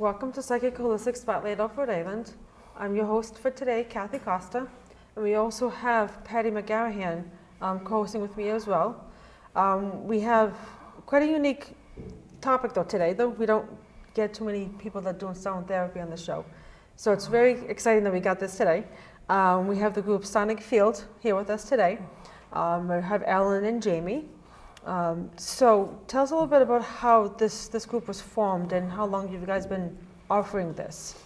Welcome to Psychic Holistic Spotlight of Rhode Island. I'm your host for today, Kathy Costa, and we also have Patty McGarrahan co-hosting with me as well. We have quite a unique topic though today, though we don't get too many people that are doing sound therapy on the show. So it's very exciting that we got this today. We have the group Sonic Field here with us today. We have Alan and Jamie. So tell us a little bit about how this group was formed and how long you guys been offering this.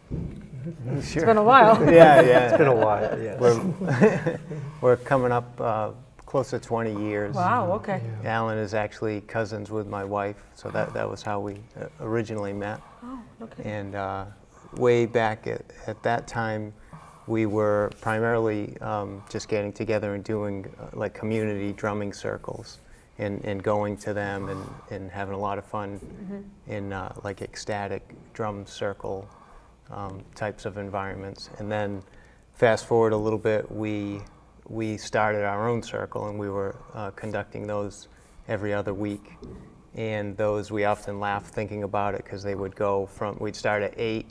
Sure. It's been a while. Yeah. It's been a while, yes. We're coming up close to 20 years. Wow, okay. Yeah. Alan is actually cousins with my wife, so that was how we originally met. Oh, okay. And way back at that time, we were primarily just getting together and doing like community drumming circles and going to them and having a lot of fun in like ecstatic drum circle types of environments. And then fast forward a little bit, we started our own circle, and we were conducting those every other week. And those, we often laugh thinking about it, because they would go we'd start at 8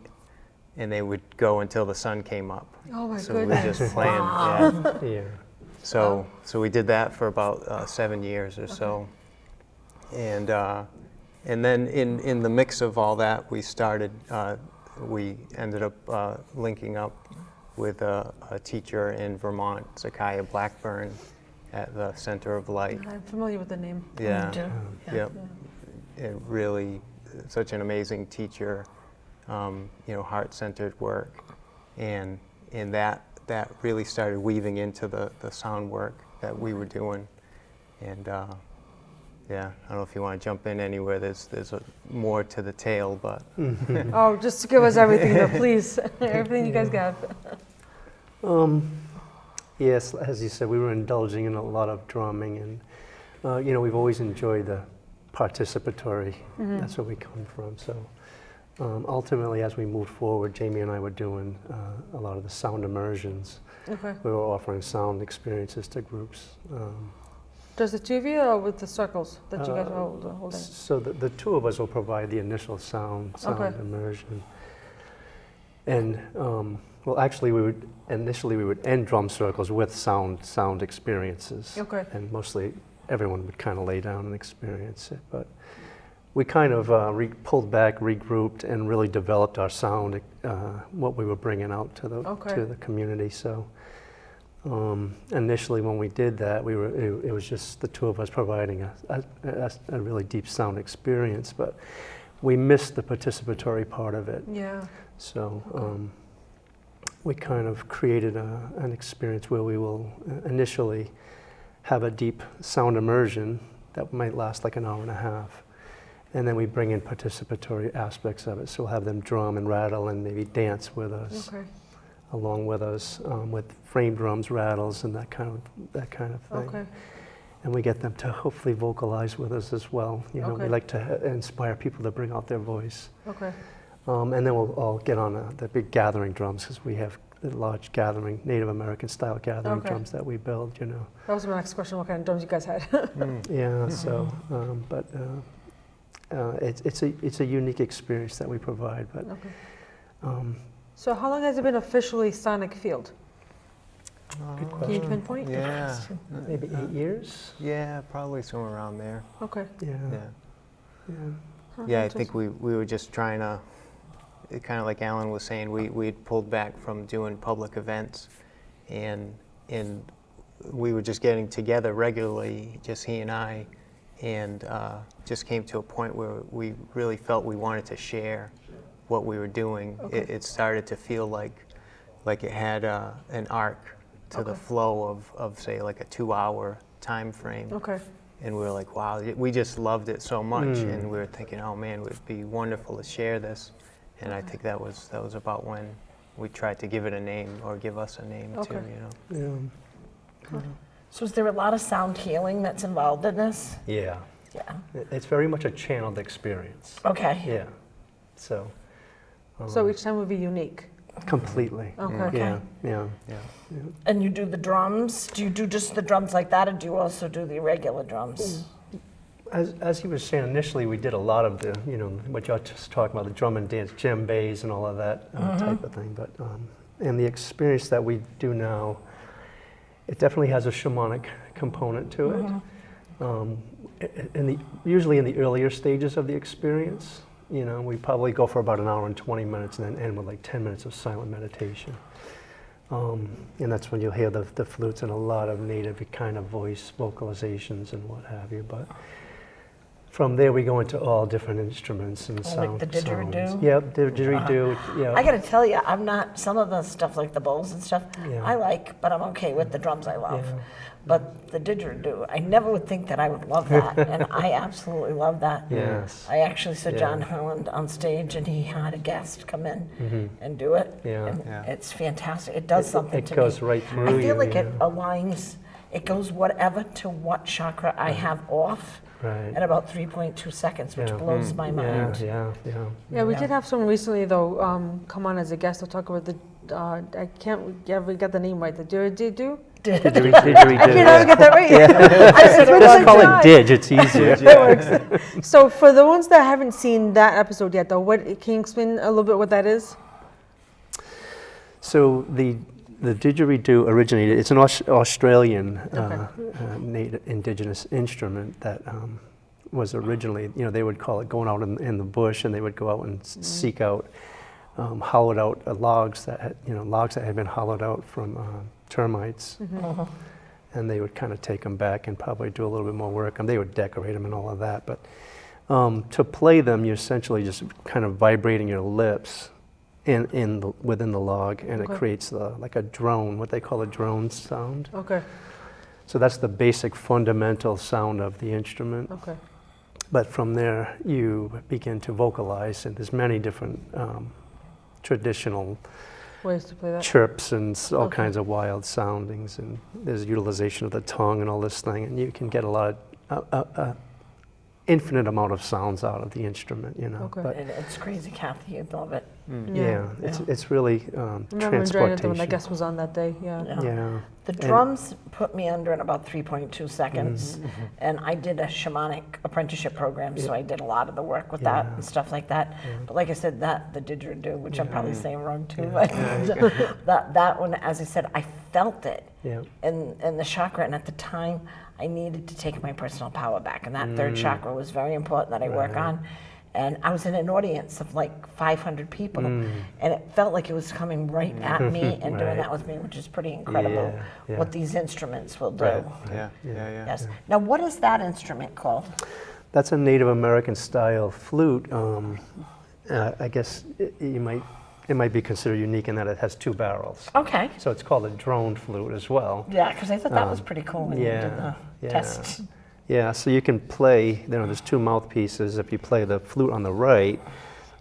and they would go until the sun came up. Oh my So goodness. we just planned. Wow. Yeah. Yeah. So we did that for about 7 years or so. And then in the mix of all that, we ended up linking up with a teacher in Vermont, Zakiah Blackburn, at the Center of Light. I'm familiar with the name. Yeah. do. Yep. And really, such an amazing teacher. Heart-centered work, and that really started weaving into the sound work that we were doing. And I don't know if you want to jump in anywhere. There's more to the tale, but Oh, just give us everything, though, please. Everything you guys got. Yes, as you said, we were indulging in a lot of drumming, and we've always enjoyed the participatory. That's where we come from. So ultimately, as we moved forward, Jamie and I were doing a lot of the sound immersions. Okay. We were offering sound experiences to groups. Just the two of you, or with the circles that you guys are holding? So the two of us will provide the initial sound Okay. immersion. And actually, we would end drum circles with sound experiences. Okay. And mostly everyone would kind of lay down and experience it. But we kind of pulled back, regrouped, and really developed our sound, what we were bringing out to the community. So initially, when we did that, it was just the two of us providing a really deep sound experience, but we missed the participatory part of it. Yeah. So we kind of created an experience where we will initially have a deep sound immersion that might last like an hour and a half. And then we bring in participatory aspects of it. So we'll have them drum and rattle and maybe dance with us, along with us, with frame drums, rattles, and that kind of thing. Okay. And we get them to hopefully vocalize with us as well. We like to inspire people to bring out their voice. Okay. And then we'll all get on the big gathering drums, because we have the large gathering, Native American style gathering drums that we build. That was my next question. What kind of drums you guys had? Yeah. So, but. It's a unique experience that we provide. But So how long has it been officially Sonic Field? good Can you question. pinpoint? yeah, Maybe 8 years. yeah, probably somewhere around there. Okay. Yeah. Yeah. Yeah. Yeah, I think we were just trying to, kind of like Alan was saying, we'd pulled back from doing public events, and we were just getting together regularly, just he and I, and just came to a point where we really felt we wanted to share what we were doing. Okay. It started to feel like it had an arc to the flow of say like a 2-hour time frame. Okay. And we were like, wow, we just loved it so much, and we were thinking, oh man, it would be wonderful to share this. And I think that was about when we tried to give it a name, or give us a name too, Yeah. So is there a lot of sound healing that's involved in this? Yeah. Yeah. It's very much a channeled experience. Okay. Yeah. So. So each time would be unique. Completely. Okay. Yeah. Yeah. Yeah. And you do the drums? Do you do just the drums like that, or do you also do the irregular drums? As he was saying, initially we did a lot of the, what you're just talking about, the drum and dance, djembes and all of that type of thing. But and the experience that we do now, it definitely has a shamanic component to it. Usually in the earlier stages of the experience, we probably go for about an hour and 20 minutes and then end with like 10 minutes of silent meditation. And that's when you'll hear the flutes and a lot of native kind of voice vocalizations and what have you. But from there we go into all different instruments and sounds. Like the didgeridoo? Yep, didgeridoo. Yeah. I gotta tell you, I'm not, some of the stuff like the bowls and stuff, Yeah. I like, but I'm okay with the drums I love. Yeah. But the didgeridoo, I never would think that I would love that, and I absolutely love that. Yes. I actually saw Yeah. John Holland on stage, and he had a guest come in and do it. Yeah. And Yeah. it's fantastic. It does something It to goes me. right through I you. feel like it aligns, it goes whatever to what chakra I have off Right. in about 3.2 seconds, which Yeah. blows my mind. Yeah. Yeah, we Yeah. did have someone recently though come on as a guest to talk about the. I can't ever get the name right. The didgeridoo. Didgeridoo. I can't ever get that right. I said, "What Let's is call try?" it Didge, it's easier. That works. So for the ones that haven't seen that episode yet, though, can you explain a little bit what that is? So the didgeridoo originated, it's an Australian Okay. native indigenous instrument that was originally, they would call it going out in the bush, and they would go out and seek out hollowed out logs that had been hollowed out from termites. And they would kind of take them back and probably do a little bit more work, and they would decorate them and all of that. But to play them, you're essentially just kind of vibrating your lips within the log, and Okay. it creates like a drone, what they call a drone sound. Okay. So that's the basic fundamental sound of the instrument. Okay. But from there, you begin to vocalize, and there's many different traditional Ways to play that. chirps and all Okay. kinds of wild soundings, and there's utilization of the tongue and all this thing, and you can get a lot of infinite amount of sounds out of the instrument, Okay. But It's crazy, Kathy. You love it. yeah, it's really I remember enjoying it when transportation. the guest was on that day. Yeah. Yeah. The And- drums put me under in about 3.2 seconds, and I did a shamanic apprenticeship program, so I did a lot of the work with that Yeah. and stuff like that. But like I said, the didgeridoo, which I'm probably saying wrong too, but that one, as I said, I felt it Yeah. in the chakra, and at the time, I needed to take my personal power back, and that third chakra was very important that I work on. And I was in an audience of like 500 people, and it felt like it was coming right at me and doing Right. that with me, which is pretty incredible Yeah. what these instruments will do. Right. Yeah. Yes. Now, what is that instrument called? That's a Native American style flute. I guess it might be considered unique in that it has two barrels. Okay. So it's called a drone flute as well. Yeah, because I thought that was pretty cool when you did the yeah. test. Yeah, so you can play, there's two mouthpieces. If you play the flute on the right,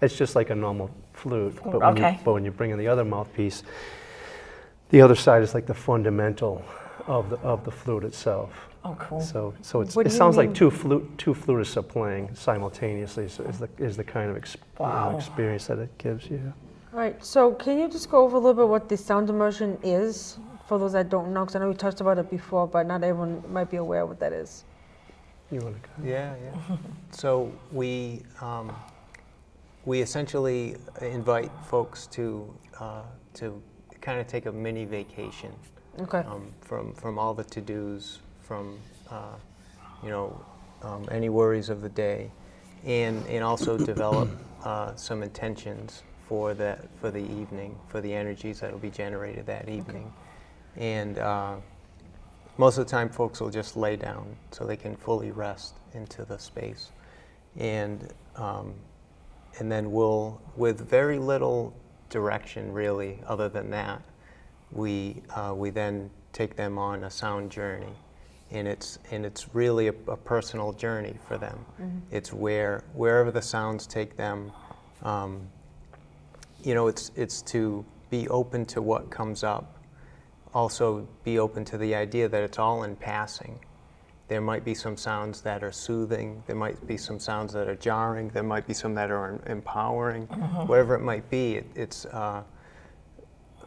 it's just like a normal flute. But when you bring in the other mouthpiece, the other side is like the fundamental of the flute itself. Oh, cool. So What it do you sounds like mean? two flutists are playing simultaneously. So is the kind of Wow. experience that it gives you. All right. So can you just go over a little bit what the sound immersion is for those that don't know? Because I know we touched about it before, but not everyone might be aware of what that is. You want to go? Yeah. So we essentially invite folks to kind of take a mini vacation Okay. from all the to-dos, from any worries of the day, and also develop some intentions for the evening, for the energies that will be generated that evening, and. Most of the time, folks will just lay down so they can fully rest into the space, and then we'll, with very little direction really, other than that, we then take them on a sound journey, and it's really a personal journey for them. It's wherever the sounds take them. It's to be open to what comes up. Also be open to the idea that it's all in passing. There might be some sounds that are soothing, there might be some sounds that are jarring, there might be some that are empowering, whatever it might be.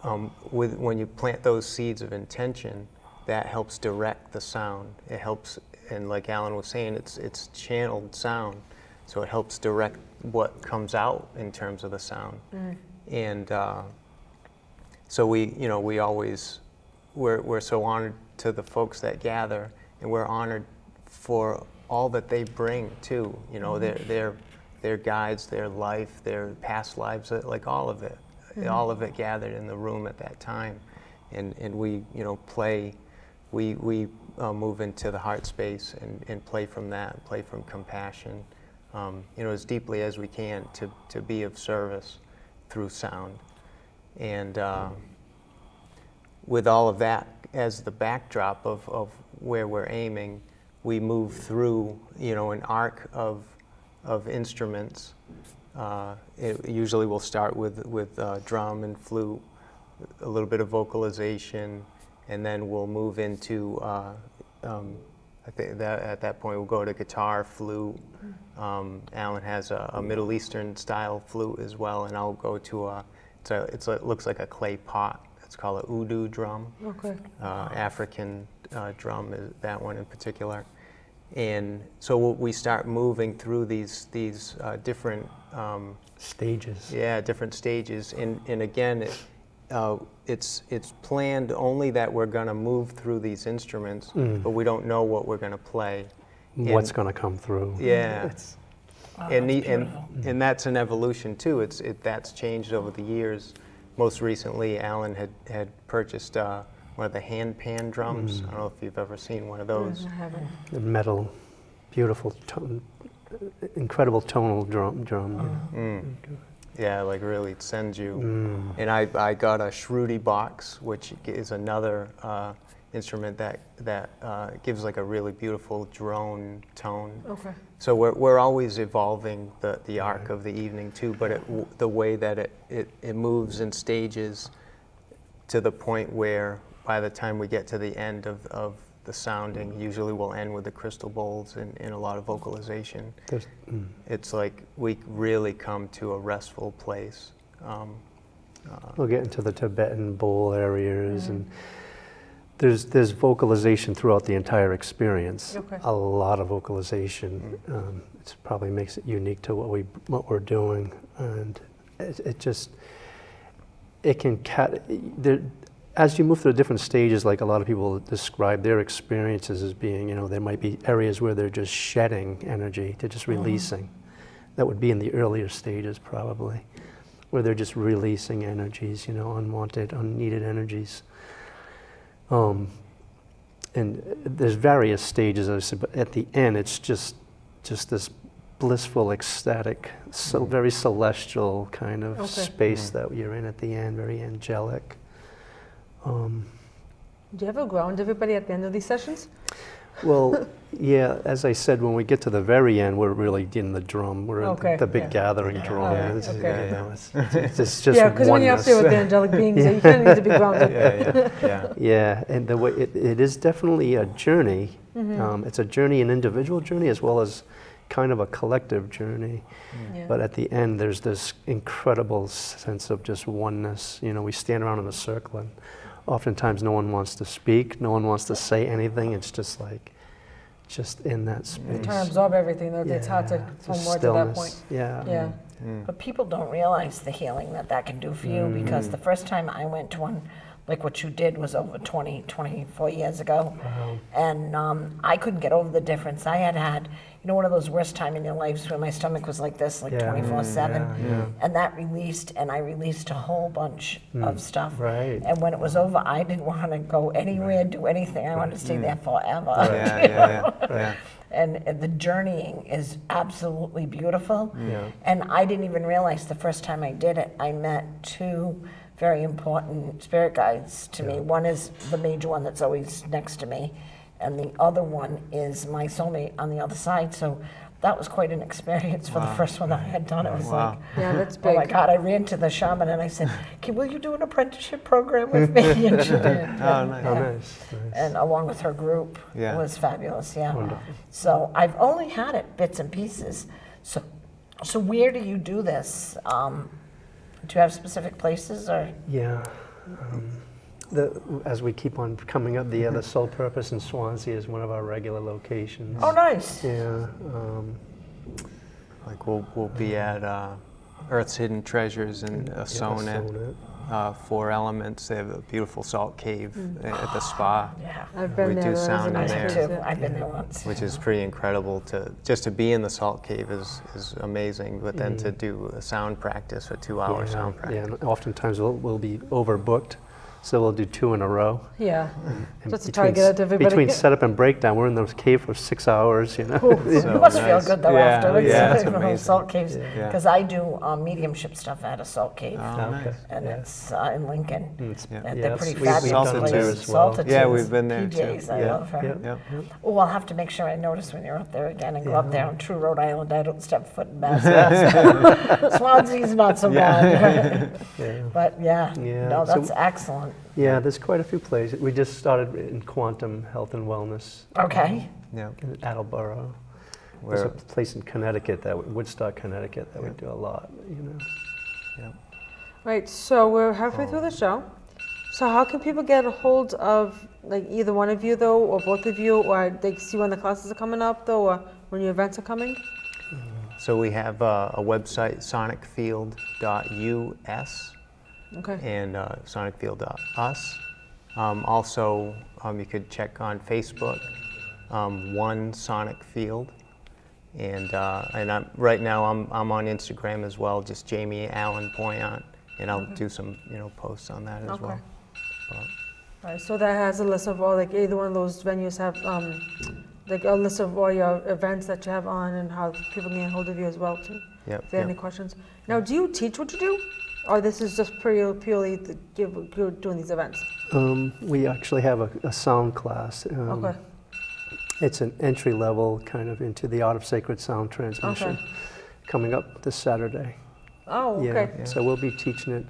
When you plant those seeds of intention, that helps direct the sound. It helps and like Alan was saying, it's channeled sound, so it helps direct what comes out in terms of the sound. And so we always, we're so honored to the folks that gather, and we're honored for all that they bring too. You know, their guides, their life, their past lives, like all of it gathered in the room at that time. And we, play, we move into the heart space and play from that, play from compassion, as deeply as we can to be of service through sound. And with all of that as the backdrop of where we're aiming, we move through, an arc of instruments. Usually we'll start with drum and flute, a little bit of vocalization, and then we'll move into, I think that at that point we'll go to guitar, flute. Alan has a Middle Eastern style flute as well, and I'll go to it looks like a clay pot. It's called a udu drum. Okay. African drum is that one in particular. And so we start moving through these different stages. Yeah, different stages. And again, it's planned only that we're going to move through these instruments, but we don't know what we're going to play. What's going to come through? Yeah. And that's an evolution too. That's changed over the years. Most recently, Alan had purchased one of the hand pan drums. I don't know if you've ever seen one of those. I haven't. The metal, beautiful, incredible tonal drum. Yeah, like really it sends you. And I got a Shruti box, which is another instrument that gives like a really beautiful drone tone. Okay. So we're always evolving the arc of the evening too, but the way that it moves in stages to the point where by the time we get to the end of the sounding, usually we'll end with the crystal bowls and a lot of vocalization. It's like we really come to a restful place. We'll get into the Tibetan bowl areas, and there's vocalization throughout the entire experience. Okay. A lot of vocalization. It probably makes it unique to what we're doing, and as you move through the different stages, like a lot of people describe their experiences as being, there might be areas where they're just shedding energy, they're just releasing. That would be in the earlier stages probably, where they're just releasing energies, unwanted, unneeded energies. And there's various stages, as I said, but at the end, it's just this blissful, ecstatic, very celestial kind of space that you're in at the end, very angelic. Do you ever ground everybody at the end of these sessions? Well, yeah, as I said, when we get to the very end, we're really in the drum. We're in the big gathering drum. It's just yeah, because when you're up there with the angelic beings, you kind of need to be grounded. Yeah, and the way it is definitely a journey. It's a journey, an individual journey, as well as kind of a collective journey. But at the end, there's this incredible sense of just oneness. We stand around in a circle, and oftentimes no one wants to speak, no one wants to say anything. It's just in that space. Trying to absorb everything, though. It's hard to form words at that point. Yeah. But people don't realize the healing that can do for you, because the first time I went to one, like what you did, was over 24 years ago. And I couldn't get over the difference. I had one of those worst time in your lives where my stomach was like this, like 24/7. And that released, and I released a whole bunch of stuff. Right. And when it was over, I didn't want to go anywhere, do anything. I wanted to stay there forever. And the journeying is absolutely beautiful. And I didn't even realize the first time I did it, I met two very important spirit guides to me. One is the major one that's always next to me, and the other one is my soulmate on the other side. So that was quite an experience for the first one that I had done. It was like, that's big. oh my God, I ran to the shaman and I said, will you do an apprenticeship program with me? And she did. Nice. And along with her group, it was fabulous, Wonderful. So I've only had it bits and pieces. So where do you do this? Do you have specific places or? Yeah. as we keep on coming up, the Sole Purpose in Swansea is one of our regular locations. Oh, nice. Yeah. Like we'll be at Earth's Hidden Treasures in Assonet. 4 Elements. They have a beautiful salt cave at the spa. Yeah. I've been We there. do sound in there. Too. I've been there once. Which is pretty incredible. To be in the salt cave is amazing, but then to do a sound practice, a 2-hour sound Yeah, practice. and oftentimes we'll be overbooked, so we'll do 2 in a row. Yeah, And just to try to get it to everybody. Between setup and breakdown, we're in those cave for 6 hours, you know. So It must feel nice. good though Yeah, afterwards. yeah, it's The whole amazing. salt caves, Yeah. because I do mediumship stuff at a salt cave, Oh, nice. and yeah. it's in Lincoln. Yeah. And Yeah, they're pretty we've fabulous done places. there as well. Saltitudes, Yeah, we've been there too. PJs, I Yeah, love her. yeah. Yep. Oh, I'll have to make sure I notice when you're up there again and go up there on true Rhode Island. I don't step foot in Mass. Swansea's not so bad. Yeah. But yeah, Yeah, no, so- that's excellent. Yeah, there's quite a few places. We just started in Quantum Health and Wellness Okay. Yeah. in Attleboro. There's a Where, place in Connecticut, Woodstock, Connecticut, that we do a lot, you know. yeah. Right, so we're halfway through the show. So how can people get a hold of like either one of you though, or both of you, or they see when the classes are coming up though, or when your events are coming? So we have a website, sonicfield.us. Okay. And sonicfield.us. Also, you could check on Facebook, One Sonic Field, and right now I'm on Instagram as well, just Jamie Allen Poyant, and I'll do some posts on that as Okay. well. All right, so that has a list of all, like either one of those venues have like a list of all your events that you have on and how people can get a hold of you as well too. Yep. If they have any questions. Now, do you teach what you do? Or this is just purely you're doing these events? We actually have a sound class. Okay. It's an entry level kind of into the art of sacred sound transmission. Okay. Coming up this Saturday. Oh, okay. Yeah, so we'll be teaching it,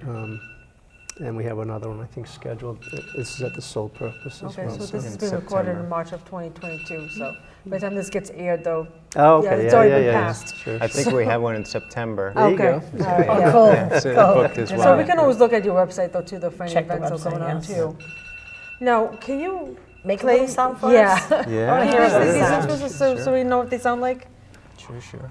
and we have another one I think scheduled. This is at the Sole Purpose as Okay, well. so this in has been recorded September. in March of 2022, so by the time this gets aired though, Oh, yeah, okay, it's already been yeah. passed. Sure. I think we have one in September. There you Okay, go. all right, Oh, yeah. cool. Yeah, it's Cool. booked as So well. So we can always look at your website though too, for any Check the events that are going on website, too. Now, can you Make a play? little sound for Yeah. us. Yeah. I wanna hear Can you it. play these Yeah. instruments so we know what they sound like? Sure.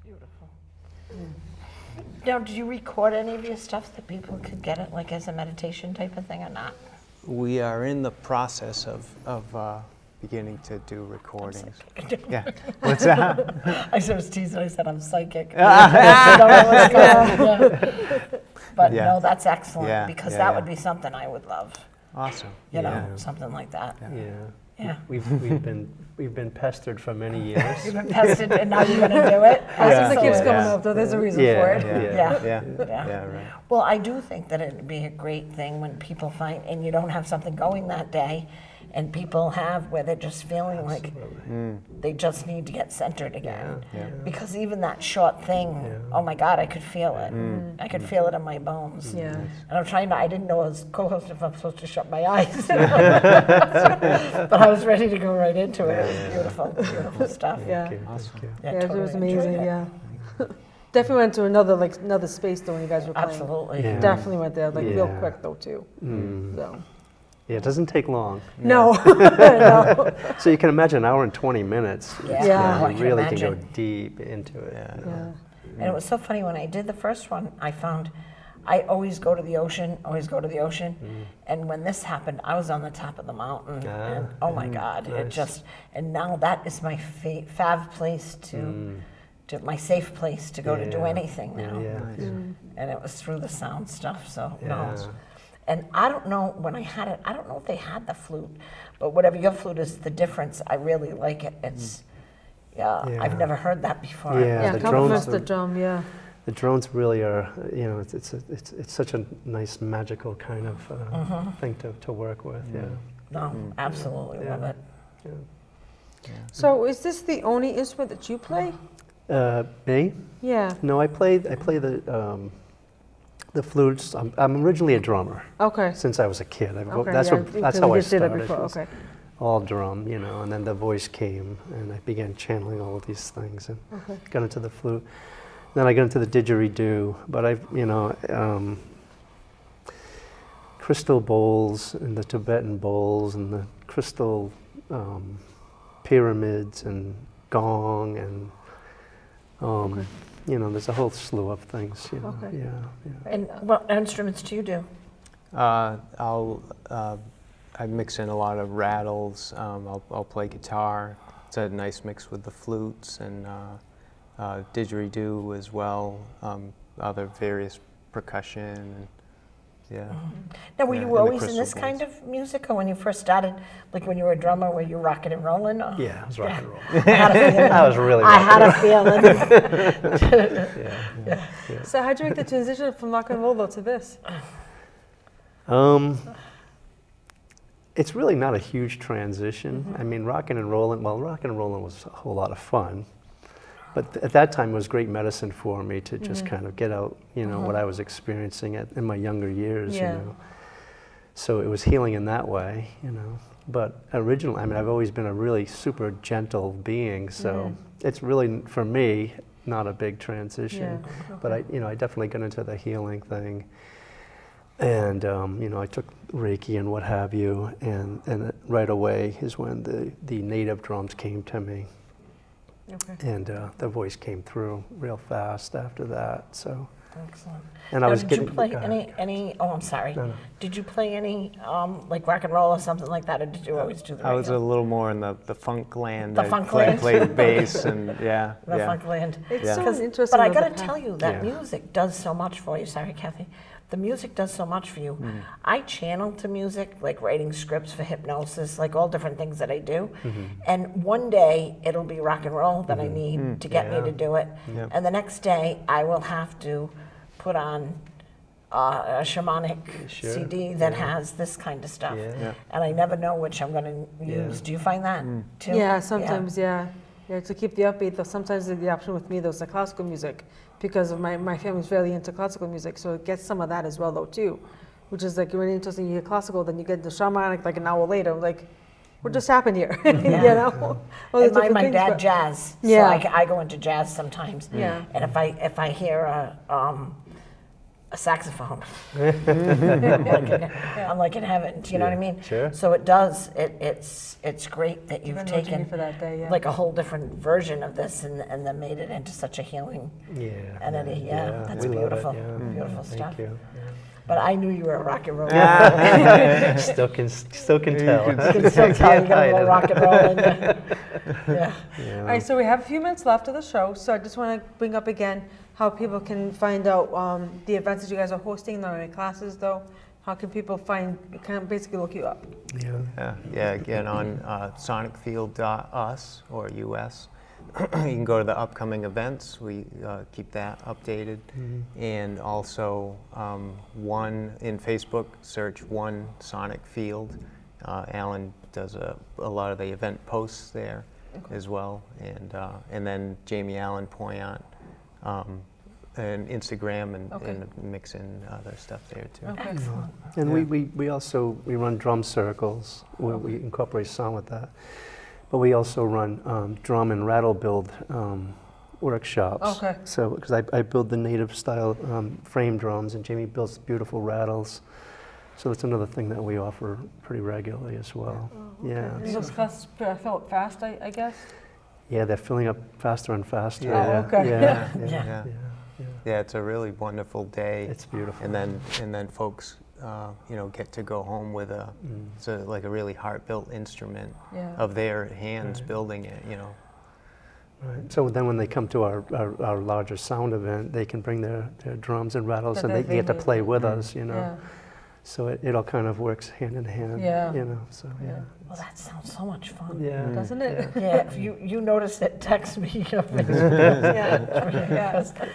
Beautiful. Now, did you record any of your stuff that people could get it like as a meditation type of thing or not? We are in the process of beginning to do recordings. Yeah. What's that? I was teasing. I said I'm psychic. I don't know what's going on. Yeah. But Yeah. no, that's excellent Yeah, because yeah, that yeah. would be something I would love. Awesome. You know, Yeah. something like that. Yeah. Yeah. We've been pestered for many years. You've been tested, and now you're going to do it. Since it keeps Excellent. coming Yeah. up though, there's a reason Yeah, for it. Yeah. Yeah. Yeah. Yeah. Yeah. Right. Well, I do think that it'd be a great thing when people find, and you don't have something going that day, and people have where they're just feeling like they just need to get centered again. Because even that short thing, oh my God, I could feel it. I could feel it in my bones. Yeah. And I'm trying to, I didn't know as co-host if I'm supposed to shut my eyes. But I was ready to go right into it. It was beautiful, beautiful stuff. Yeah. Awesome. Yeah, Yeah, totally it was enjoyed amazing. it. Yeah. Definitely went to another space though when you guys were playing. Absolutely. Yeah. Definitely went there real Yeah. quick though too. So. Yeah, it doesn't take long. No. No. So you can imagine an hour and 20 minutes. Yeah. Yeah. I You can really can go imagine. deep into it. Yeah. Yeah. And it was so funny when I did the first one, I found I always go to the ocean, And when this happened, I was on the top of the mountain. And oh my God, it just, and now that is my fav place to my safe place to go to do anything now. Yeah. And it was through the sound stuff, so no. Yeah. And I don't know, when I had it, I don't know if they had the flute, but whatever your flute is, the difference, I really like it. It's, Yeah. I've never heard that before. Yeah. Yeah, the compliments drones the drum, yeah. The drones really are, it's such a nice magical kind of thing to work with. Yeah. No, absolutely love it. So is this the only instrument that you play? Me? Yeah. No, I play the flutes. I'm originally a drummer Okay. since I was a kid. Okay. That's yeah, that's you how I just did started. it before. was Okay. all drum, and then the voice came, and I began channeling all of these things, and Okay. got into the flute. Then I got into the didgeridoo, but crystal bowls and the Tibetan bowls and the crystal pyramids and gong and there's a whole slew of things. Okay. Yeah. And what instruments do you do? I mix in a lot of rattles. I'll play guitar. It's a nice mix with the flutes and didgeridoo as well. Other various percussion. And, yeah. Now, were Yeah, you and the always in crystal this kind bowls. of music, or when you first started, like when you were a drummer, were you rocking and rolling? Or? Yeah, it was rock and roll. I had a feeling. I was really I rock had and a feeling. Yeah. So how'd you make the transition from rock and roll though to this? It's really not a huge transition. I mean, rock and rolling was a whole lot of fun. But at that time, it was great medicine for me to just kind of get out, what I was experiencing in my younger years, Yeah. So it was healing in that way, But originally, I've always been a really super gentle being, so it's really, for me, not a big transition. Yeah. But I definitely got into the healing thing. And, I took Reiki and what have you, and right away is when the native drums came to me. Okay. And the voice came through real fast after that. So, Excellent. and I Now, was did getting. you play go ahead. any? Oh, I'm sorry. No. Did you play any like rock and roll or something like that, or did you always do the? I was a regular? little more in the funk land. The I funk land. played bass and the funk land. It's Yeah. so 'Cause- interesting. But I though, got to the tell you that Yeah. music does so much for you. Sorry, Kathy. The music does so much for you. I channel to music, like writing scripts for hypnosis, like all different things that I do. And one day it'll be rock and roll that I need to get me to do it. Yep. And the next day I will have to put on a shamanic Sure. CD that has this kind of stuff. Yeah. Yeah. And I never know which I'm going to use. Yeah. Do you find that too? Yeah, sometimes, yeah. Yeah, to keep the upbeat, though, sometimes the option with me, though, is the classical music, because of my family's really into classical music, so it gets some of that as well, though, too, which is like really interesting. You hear classical, then you get the shamanic like an hour later, like, what just happened here? you know? All the And different my things, dad but- jazz, Yeah. so I go into jazz sometimes. Yeah. And if I hear a saxophone, I'm like in heaven. Do you know what I mean? Sure. So it does. It's great that you've Been watching taken you for that day, yeah. like a whole different version of this and then made it into such a healing Yeah. entity. Yeah, that's we love it, beautiful. yeah. Beautiful Thank stuff. you. But I knew you were a rock and roll. Still can tell. You can still tell you got a little rock and roll in you. Yeah. All right, so we have a few minutes left of the show, so I just want to bring up again how people can find out the events that you guys are hosting, the any classes, though. How can people kind of basically look you up? Yeah, again on sonicfield.us or US. You can go to the upcoming events. We keep that updated. And also one in Facebook, search One Sonic Field, Alan does a lot of the event posts there as well, and then Jamie Allen Poyant, and Instagram and mix in other stuff there too. Okay. Excellent. And Yeah. we also run drum circles where we incorporate sound with that. But we also run drum and rattle build workshops. Okay. So, because I build the native style frame drums, and Jamie builds beautiful rattles. So it's another thing that we offer pretty regularly as well. Yeah. And those cuts fill up fast, I guess? Yeah, they're filling up faster and faster. Yeah. Oh, okay. Yeah, Yeah. yeah, Yeah. yeah, yeah. Yeah, it's a really wonderful day. It's beautiful. And then folks, get to go home with it's like a really heart-built instrument Yeah. of their hands Right. building it. Right. So then when they come to our larger sound event, they can bring their drums and rattles, That and they they get to made. play with Mm. us, Yeah. So it all kind of works hand in hand, Yeah. So yeah. Well, that sounds so much fun. Yeah. Doesn't it? Yeah, if you notice it, text me. Yeah.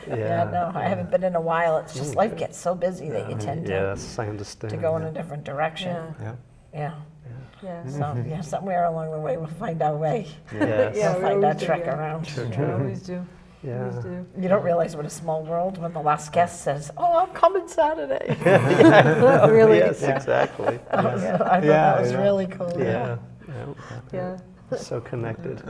Yeah, no, I haven't been in a while. It's just life gets so busy that you tend Yes, I understand. to go in a different direction. Yeah. Yeah. Yeah. Yeah. So yeah, somewhere along the way we'll find our way. Yes. Yeah, We'll we find our always do, trek yeah. around. We always do. Yeah. Always do. You don't realize what a small world when the last guest says, "Oh, I'm coming Saturday." Really? Yes, exactly. I thought Yeah, that was I know. really cool. Yeah. Yeah. So connected.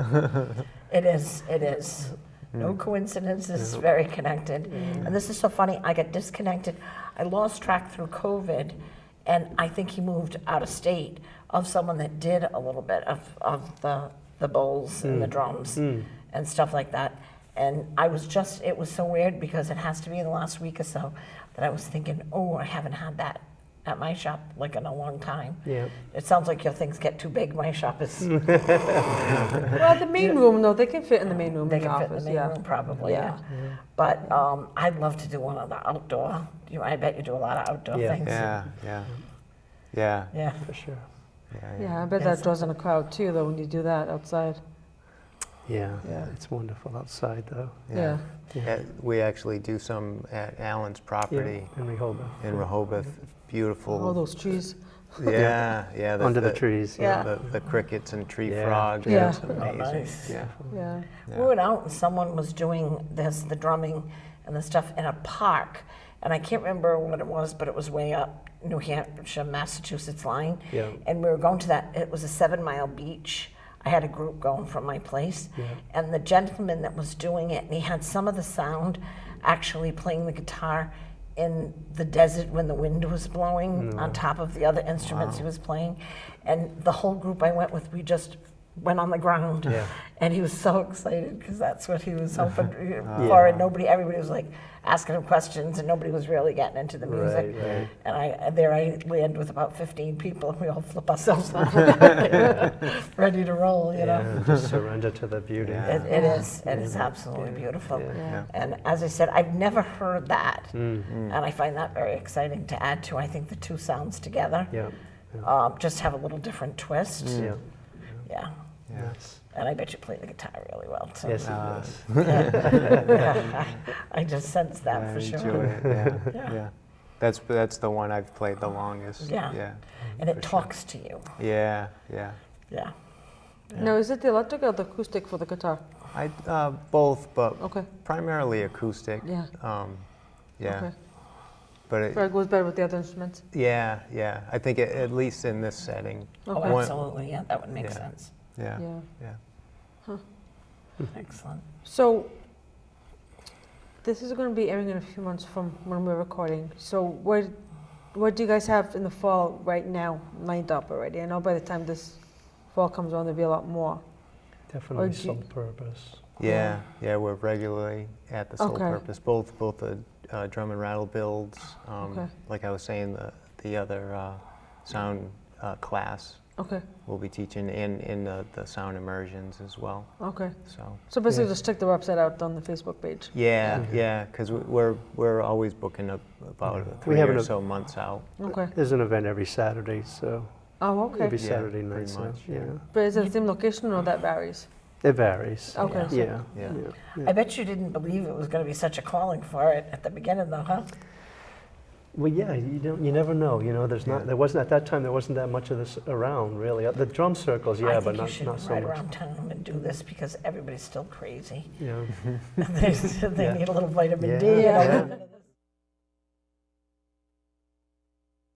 It is. It is. No coincidences. Very connected. And this is so funny. I got disconnected. I lost track through COVID, and I think he moved out of state of someone that did a little bit of the bowls and the drums and stuff like that. And it was so weird because it has to be in the last week or so that I was thinking, oh, I haven't had that at my shop like in a long time. Yeah. It sounds like your things get too big. My shop is. Well, the main room, though, they can fit in the main room They in the can fit in office. the main Yeah. room probably, Yeah. yeah. But I'd love to do one of the outdoor. I bet you do a lot of outdoor Yeah. things. Yeah. Yeah. Yeah. Yeah. For sure. Yeah, I bet that draws in a crowd too, though, when you do that outside. Yeah. Yeah. It's wonderful outside, though. Yeah. We actually do some at Alan's property In Rehoboth. in Rehoboth. Beautiful. All those trees. Yeah. Yeah. Under the trees. Yeah. The crickets and tree Yeah. frogs. Yeah. It's amazing. nice. Yeah. Yeah. We went out and someone was doing the drumming and the stuff in a park. And I can't remember what it was, but it was way up New Hampshire, Massachusetts line. Yeah. And we were going to that, it was a 7-mile beach. I had a group going from my place. Yeah. And the gentleman that was doing it, and he had some of the sound actually playing the guitar in the desert when the wind was blowing on top of the other instruments he was playing. And the whole group I went with, we just went on the ground. Yeah. And he was so excited because that's what he was hoping for. And everybody was like asking him questions, and nobody was really getting into the music. Right. And I land with about 15 people, and we all flip ourselves out, ready to roll, you know. Yeah, just surrender to the beauty. Yeah. It is absolutely beautiful. Yeah. Yeah. And as I said, I've never heard that, Mm. and I find that very exciting to add to. I think the two sounds together Yeah. just have a little different twist. Yeah. Yeah. Yes. And I bet you play the guitar really well too. Yes, it does. Yeah. I just sense that I for sure. enjoy it. Yeah. Yeah. Yeah. That's the one I've played the longest. Yeah. Yeah. And it For sure. talks to you. Yeah. Yeah. Yeah. Now, is it the electric or the acoustic for the guitar? Both, but Okay. primarily acoustic. Yeah. Yeah. Okay. But it, So it goes better with the other instruments? yeah. At think at least in this setting. Oh, Okay. One- absolutely. Yeah, that would make Yeah. sense. Yeah. Yeah. Yeah. Excellent. So, this is going to be airing in a few months from when we're recording. So, what do you guys have in the fall right now lined up already? I know by the time this fall comes on, there'll be a lot more. Definitely do you- sole purpose. Yeah. Yeah. We're regularly at the Sole Okay. Purpose. Both the drum and rattle builds. Okay. Like I was saying, the other sound class Okay. we'll be teaching in the sound immersions as well. Okay. So Basically, Yeah. just check the website out on the Facebook page. yeah, Mhm. yeah, because we're always booking about Yeah. 3 have or an- so months out. Okay. There's an event every Saturday, so Oh, it'll be okay. Yeah, Saturday pretty night. So, much, yeah. But is it the same location or that varies? It varies. Okay. so- Yeah. Yeah. I bet you didn't believe it was going to be such a calling for it at the beginning, though, huh? Well, yeah, you never know. You know, there wasn't at that time. There wasn't that much of this around, really. The drum circles, yeah, I but think you not should so ride much. around town and do this because everybody's still crazy. Yeah. They Yeah. need a little vitamin D. Yeah, You know, yeah. none of